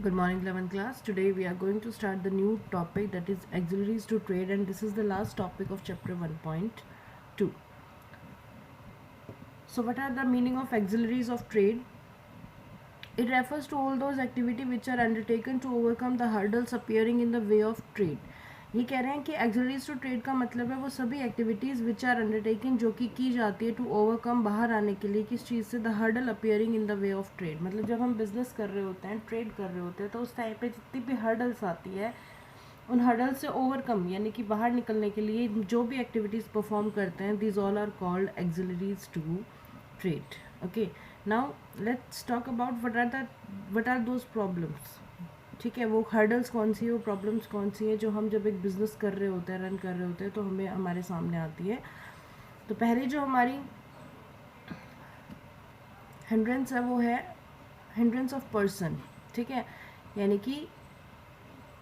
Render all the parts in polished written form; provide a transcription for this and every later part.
Good morning, 11th class. Today we are going to start the new topic, that is auxiliaries to trade, and this is the last topic of chapter 1.2. So what are the meaning of auxiliaries of trade? It refers to all those activity which are undertaken to overcome the hurdles appearing in the way of trade. ये कह रहे हैं कि एक्सलरीज to trade का मतलब है वो सभी एक्टिविटीज़ विच आर अंडरटेकिंग जो कि की जाती है टू ओवरकम, बाहर आने के लिए किस चीज़ से, the hurdle appearing in the way of trade. मतलब जब हम बिजनेस कर रहे होते हैं, ट्रेड कर रहे होते हैं, तो उस टाइम पे जितनी भी हर्डल्स आती है उन हर्डल से ओवरकम यानी कि बाहर निकलने के लिए जो भी एक्टिविटीज़ परफॉर्म करते हैं, these all are called auxiliaries to trade. Okay, now let's talk about what are those problems. ठीक है, वो हर्डल्स कौन सी है, वो प्रॉब्लम्स कौन सी है जो हम जब एक बिज़नेस कर रहे होते हैं, रन कर रहे होते हैं, तो हमें हमारे सामने आती है। तो पहले जो हमारी हिंड्रेंस है वो है हिंड्रेंस ऑफ पर्सन। ठीक है, यानी कि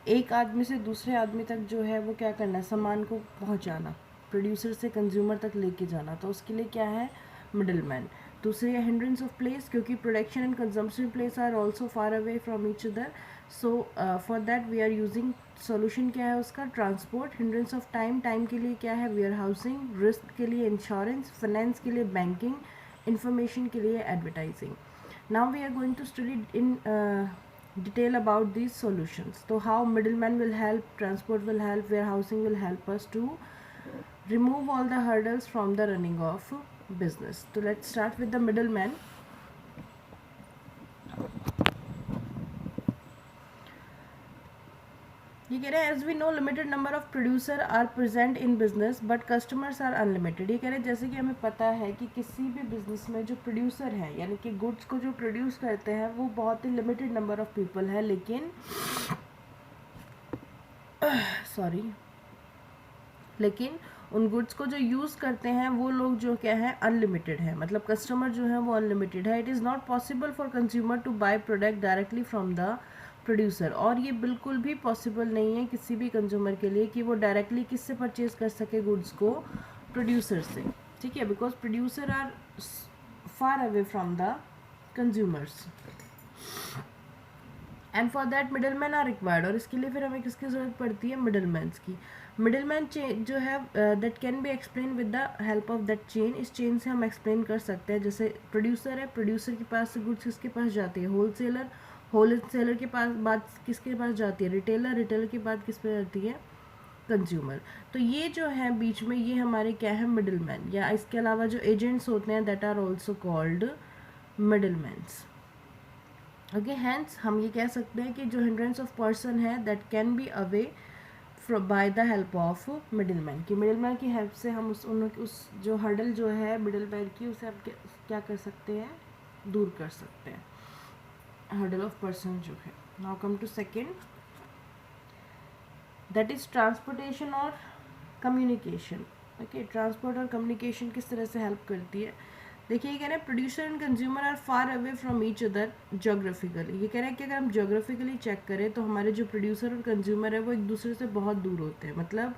एक आदमी से दूसरे आदमी तक जो है वो क्या करना है, सामान को पहुंचाना, प्रोड्यूसर से कंज्यूमर तक लेके जाना, तो उसके लिए क्या है, मिडल मैन। दूसरी है हिंड्रेंस ऑफ प्लेस, क्योंकि production and consumption place are also far away from each other, so for that we are using solution क्या है उसका, transport. Hindrance of time, time के लिए क्या है, वेयर हाउसिंग। रिस्क के लिए इंश्योरेंस, फाइनेंस के लिए बैंकिंग, इंफॉर्मेशन के लिए advertising. Now we are going to study in detail about these solutions. So how middleman will help, transport will help, warehousing will help us to remove all the hurdles from the running of business. So let's start with the middleman. ये कह रहे हैं as we know limited number of producer are present in business but customers are unlimited. ये कह रहे हैं जैसे कि हमें पता है कि किसी भी बिजनेस में जो प्रोड्यूसर है यानी कि गुड्स को जो प्रोड्यूस करते हैं वो बहुत ही लिमिटेड नंबर ऑफ पीपल है, लेकिन लेकिन उन गुड्स को जो यूज़ करते हैं वो लोग जो क्या है, अनलिमिटेड है। मतलब कस्टमर जो है वो अनलिमिटेड है। It is not possible for consumer to buy product directly from the producer. और ये बिल्कुल भी पॉसिबल नहीं है किसी भी कंज्यूमर के लिए कि वो डायरेक्टली किससे परचेज कर सके गुड्स को, प्रोड्यूसर से। ठीक है, because producer are far away from the consumers and for that middle man are required. और इसके लिए फिर हमें किसकी ज़रूरत पड़ती है, मिडल मैन्स की। मिडल मैन जो है that can be explain with the help of that chain. इस चेन से हम एक्सप्लेन कर सकते हैं। जैसे प्रोड्यूसर है, प्रोड्यूसर के पास से गुड्स किसके पास जाती है, होलसेलर, होलसेलर के पास बात किसके पास जाती है, रिटेलर, रिटेलर की बात किस पे जाती है, कंज्यूमर। तो ये जो है बीच में ये हमारे क्या है, मिडल मैन। या इसके अलावा जो एजेंट्स होते हैं that are also called middle mans. Okay, hence हम ये कह सकते हैं कि जो हिंड्रेंस ऑफ पर्सन है that can be away by the help of middle man, कि मिडिल मैन की हेल्प से हम उस जो हर्डल जो है मिडिल मैन की, उसे हम क्या कर सकते हैं, दूर कर सकते हैं, हर्डल ऑफ पर्सन जो है। Now come to second, that is transportation और कम्युनिकेशन। ओके, ट्रांसपोर्ट और कम्युनिकेशन किस तरह से हेल्प करती है। देखिए, ये कह रहे हैं producer and consumer are far away from each other geographically. ये कह रहे हैं कि अगर हम जोग्राफिकली चेक करें तो हमारे जो प्रोड्यूसर और कंज्यूमर है वो एक दूसरे से बहुत दूर होते हैं। मतलब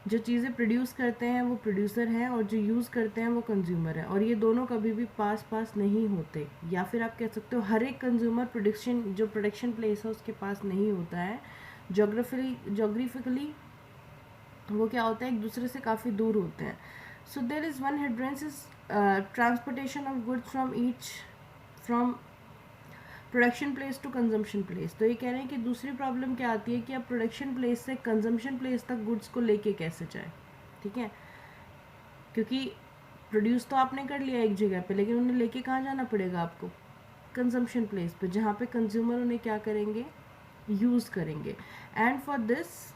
जो चीज़ें प्रोड्यूस करते हैं वो प्रोड्यूसर हैं और जो यूज़ करते हैं वो कंज्यूमर है, और ये दोनों कभी भी पास पास नहीं होते। या फिर आप कह सकते हो हर एक कंज्यूमर जो प्रोडक्शन प्लेस है उसके पास नहीं होता है। जोग्राफिकली वो क्या होता है, एक दूसरे से काफ़ी दूर होते हैं। So there is one hindrance is transportation of goods from production place to consumption place. तो ये कह रहे हैं कि दूसरी प्रॉब्लम क्या आती है कि आप प्रोडक्शन प्लेस से कंजम्पशन प्लेस तक गुड्स को लेके कैसे जाए। ठीक है, क्योंकि प्रोड्यूस तो आपने कर लिया एक जगह पे, लेकिन उन्हें लेके कहाँ जाना पड़ेगा आपको, कंजम्पशन प्लेस पे, जहाँ पे कंज्यूमर उन्हें क्या करेंगे, यूज़ करेंगे। And for this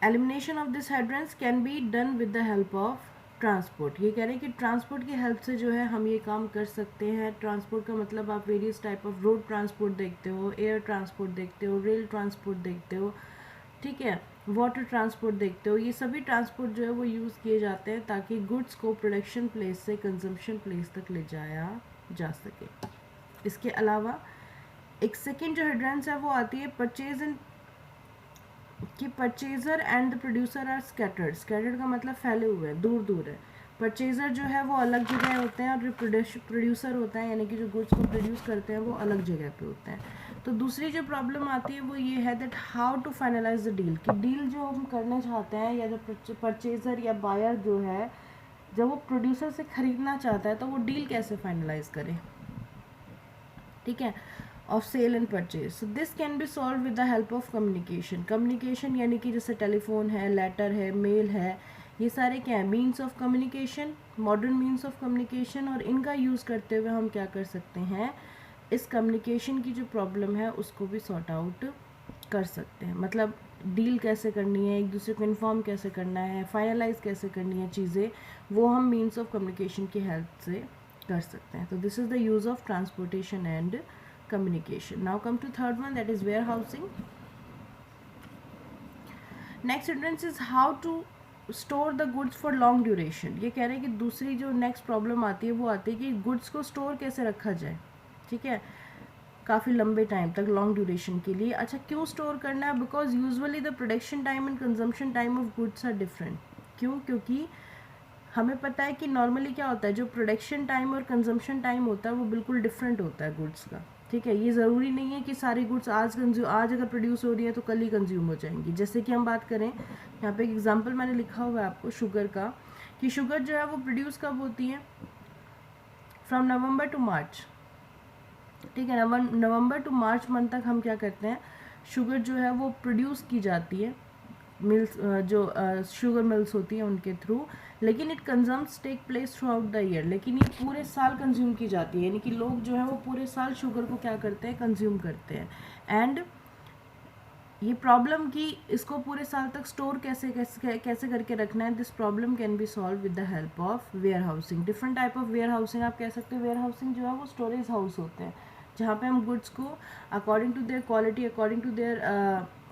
elimination of this hindrance can be done with the help of transport. ये कह रहे हैं कि ट्रांसपोर्ट की हेल्प से जो है हम ये काम कर सकते हैं। ट्रांसपोर्ट का मतलब आप various type of road transport देखते हो, एयर ट्रांसपोर्ट देखते हो, रेल ट्रांसपोर्ट देखते हो, ठीक है, वाटर ट्रांसपोर्ट देखते हो। ये सभी ट्रांसपोर्ट जो है वो यूज़ किए जाते हैं ताकि गुड्स को प्रोडक्शन प्लेस से कंजम्पशन प्लेस तक ले जाया जा सके। इसके अलावा एक सेकेंड जो हिंड्रेंस है वो आती है परचेज एंड, कि purchaser and the producer are scattered. Scattered का मतलब फैले हुए हैं, दूर दूर है। परचेज़र जो है वो अलग जगह होते हैं और जो प्रोड्यूसर होता है यानी कि जो गुड्स को प्रोड्यूस करते हैं वो अलग जगह पे होते हैं। तो दूसरी जो प्रॉब्लम आती है वो ये है that how to finalize the deal, कि डील जो हम करना चाहते हैं या जो परचेज़र या बायर जो है जब वो प्रोड्यूसर से ख़रीदना चाहता है तो वो डील कैसे फाइनलाइज करे, ठीक है, of sale and purchase. So this can be solve with the help of communication. Communication यानी कि जैसे टेलीफोन है, लेटर है, मेल है, ये सारे क्या है, means of communication, modern means of communication, और इनका यूज़ करते हुए हम क्या कर सकते हैं, इस कम्युनिकेशन की जो प्रॉब्लम है उसको भी सॉर्ट आउट कर सकते हैं। मतलब डील कैसे करनी है, एक दूसरे को इन्फॉर्म कैसे करना है, फाइनलाइज कैसे करनी है चीज़ें, वो हम मीन्स ऑफ कम्युनिकेशन की हेल्प से कर सकते हैं। तो this is the use of transportation and communication. Now come to third one, that is warehousing. Next sentence is how to store the goods for long duration. ये कह रहे हैं कि दूसरी जो नेक्स्ट प्रॉब्लम आती है वो आती है कि गुड्स को स्टोर कैसे रखा जाए, ठीक है, काफ़ी लंबे टाइम तक, लॉन्ग ड्यूरेशन के लिए। अच्छा, क्यों स्टोर करना है? Because usually the production time and consumption time of goods are different. क्यों? क्योंकि हमें पता है कि नॉर्मली क्या होता है, जो प्रोडक्शन टाइम और कंजम्पशन टाइम होता है वो बिल्कुल डिफरेंट होता है गुड्स का, ठीक है। ये ज़रूरी नहीं है कि सारी गुड्स आज अगर प्रोड्यूस हो रही है तो कल ही कंज्यूम हो जाएंगी। जैसे कि हम बात करें, यहाँ पे एक एग्जांपल मैंने लिखा हुआ है आपको शुगर का, कि शुगर जो है वो प्रोड्यूस कब होती है, फ्रॉम नवंबर टू मार्च, ठीक है। नवंबर टू मार्च मंथ तक हम क्या करते हैं, शुगर जो है वो प्रोड्यूस की जाती है मिल्स, जो शुगर मिल्स होती हैं उनके थ्रू, लेकिन it consumes take place throughout the year, लेकिन ये पूरे साल कंज्यूम की जाती है, यानी कि लोग जो है वो पूरे साल शुगर को क्या करते हैं, कंज्यूम करते हैं। एंड ये प्रॉब्लम कि इसको पूरे साल तक स्टोर कैसे करके रखना है, this problem can be solve with the help of warehousing. Different type of warehousing आप कह सकते हो। वेयर हाउसिंग जो है वो स्टोरेज हाउस होते हैं, जहाँ पे हम गुड्स को according to their quality, according to their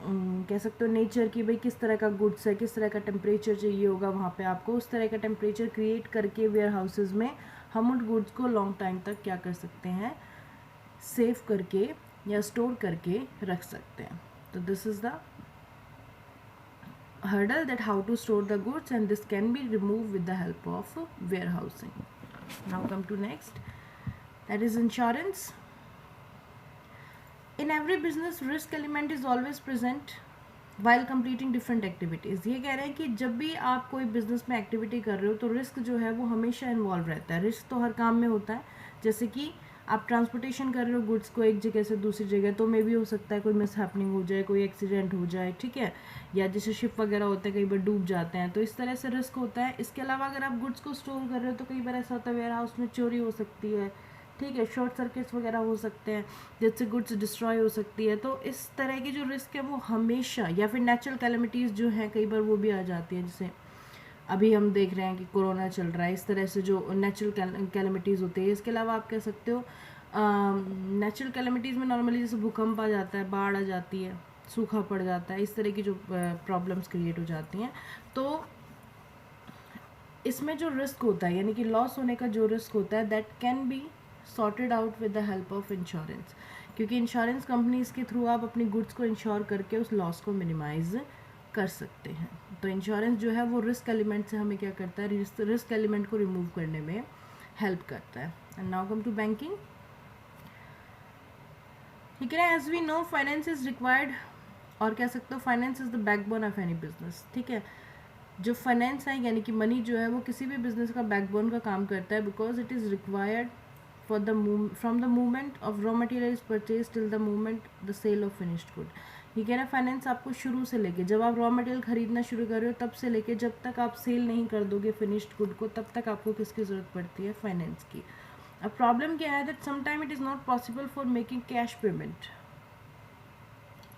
कह सकते हो नेचर, की भाई किस तरह का गुड्स है, किस तरह का टेम्परेचर चाहिए होगा वहाँ पे आपको, उस तरह का टेम्परेचर क्रिएट करके वेयर हाउसेज में हम उन गुड्स को लॉन्ग टाइम तक क्या कर सकते हैं, सेव करके या स्टोर करके रख सकते हैं। तो this is the hurdle that how to store the goods, and this can be removed with the help of warehousing. Now come to next, that is insurance. In every business, risk element is always present while completing different activities. ये कह रहे हैं कि जब भी आप कोई business में एक्टिविटी कर रहे हो तो रिस्क जो है वो हमेशा इन्वॉल्व रहता है। रिस्क तो हर काम में होता है, जैसे कि आप ट्रांसपोर्टेशन कर रहे हो गुड्स को एक जगह से दूसरी जगह, तो मे भी हो सकता है कोई मिस हैपनिंग हो जाए, कोई एक्सीडेंट हो जाए, ठीक है, या जैसे शिप वगैरह होते हैं कई बार डूब जाते हैं, तो इस तरह से रिस्क होता है। इसके अलावा अगर आप गुड्स को स्टोर कर रहे हो तो कई बार ऐसा होता है वेयर हाउस में चोरी हो सकती है, ठीक है, शॉर्ट सर्किट्स वगैरह हो सकते हैं जिससे गुड्स डिस्ट्रॉय हो सकती है। तो इस तरह की जो रिस्क है वो हमेशा, या फिर नेचुरल कैलेमिटीज़ जो हैं कई बार वो भी आ जाती हैं, जैसे अभी हम देख रहे हैं कि कोरोना चल रहा है, इस तरह से जो नेचुरल कैलेमिटीज़ होती है। इसके अलावा आप कह सकते हो नेचुरल कैलेमिटीज़ में नॉर्मली जैसे भूकंप आ जाता है, बाढ़ आ जाती है, सूखा पड़ जाता है, इस तरह की जो प्रॉब्लम्स क्रिएट हो जाती हैं। तो इसमें जो रिस्क होता है, यानी कि लॉस होने का जो रिस्क होता है, that can be sorted out with the help of insurance, क्योंकि इंश्योरेंस कंपनीज़ के थ्रू आप अपनी गुड्स को इंश्योर करके उस लॉस को मिनिमाइज कर सकते हैं। तो इंश्योरेंस जो है वो रिस्क एलिमेंट से हमें क्या करता है, रिस्क एलिमेंट को रिमूव करने में हेल्प करता है। And now come to banking. ठीक है, as we know finance is required, और कह सकते हो finance is the backbone of any business, ठीक है। जो फाइनेंस है यानी कि मनी जो है वो किसी भी बिजनेस का बैकबोन का काम करता है, because it is required for the from the movement of raw material is purchase till the movement the sale of finished good. ये कह रहा है फाइनेंस आपको शुरू से लेके, जब आप रॉ मटेरियल खरीदना शुरू कर रहे हो तब से लेके जब तक आप सेल नहीं कर दोगे फिनिश्ड गुड को, तब तक आपको किसकी ज़रूरत पड़ती है, फाइनेंस की। अब प्रॉब्लम क्या है, that sometime it is not possible for making cash payment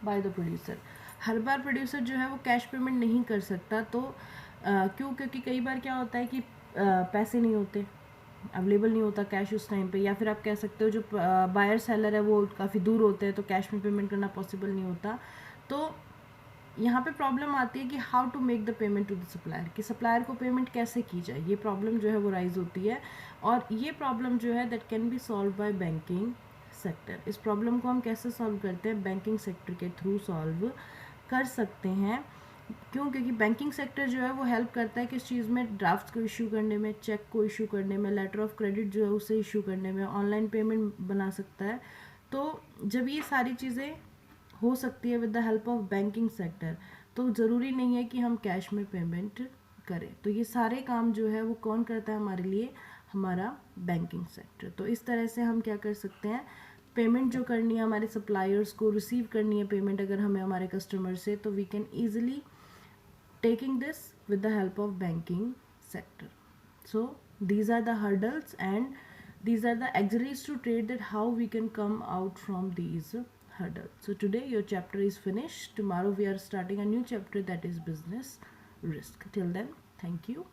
by the producer. Her bar producer जो है वो कैश पेमेंट नहीं कर सकता। तो क्यों? क्योंकि कई बार क्या होता है कि पैसे नहीं होते, अवेलेबल नहीं होता कैश उस टाइम पे, या फिर आप कह सकते हो जो बायर सेलर है वो काफ़ी दूर होते हैं तो कैश में पेमेंट करना पॉसिबल नहीं होता। तो यहाँ पे प्रॉब्लम आती है कि how to make the payment to the supplier, कि सप्लायर को पेमेंट कैसे की जाए, ये प्रॉब्लम जो है वो राइज होती है। और ये प्रॉब्लम जो है that can be solve by banking sector. इस प्रॉब्लम को हम कैसे सॉल्व करते हैं, बैंकिंग सेक्टर के थ्रू सॉल्व कर सकते हैं। क्यों? क्योंकि बैंकिंग सेक्टर जो है वो हेल्प करता है किस चीज़ में, ड्राफ्ट्स को इशू करने में, चेक को इशू करने में, लेटर ऑफ क्रेडिट जो है उसे इशू करने में, ऑनलाइन पेमेंट बना सकता है। तो जब ये सारी चीज़ें हो सकती है with the help of banking sector, तो ज़रूरी नहीं है कि हम कैश में पेमेंट करें। तो ये सारे काम जो है वो कौन करता है हमारे लिए? हमारा बैंकिंग सेक्टर। तो इस तरह से हम क्या कर सकते हैं, पेमेंट जो करनी है हमारे सप्लायर्स को, रिसीव करनी है पेमेंट अगर हमें हमारे कस्टमर से, तो we can easily taking this with the help of banking sector. So these are the hurdles and these are the auxiliaries to trade, that how we can come out from these hurdles. So today your chapter is finished. Tomorrow we are starting a new chapter, that is business risk. Till then, thank you.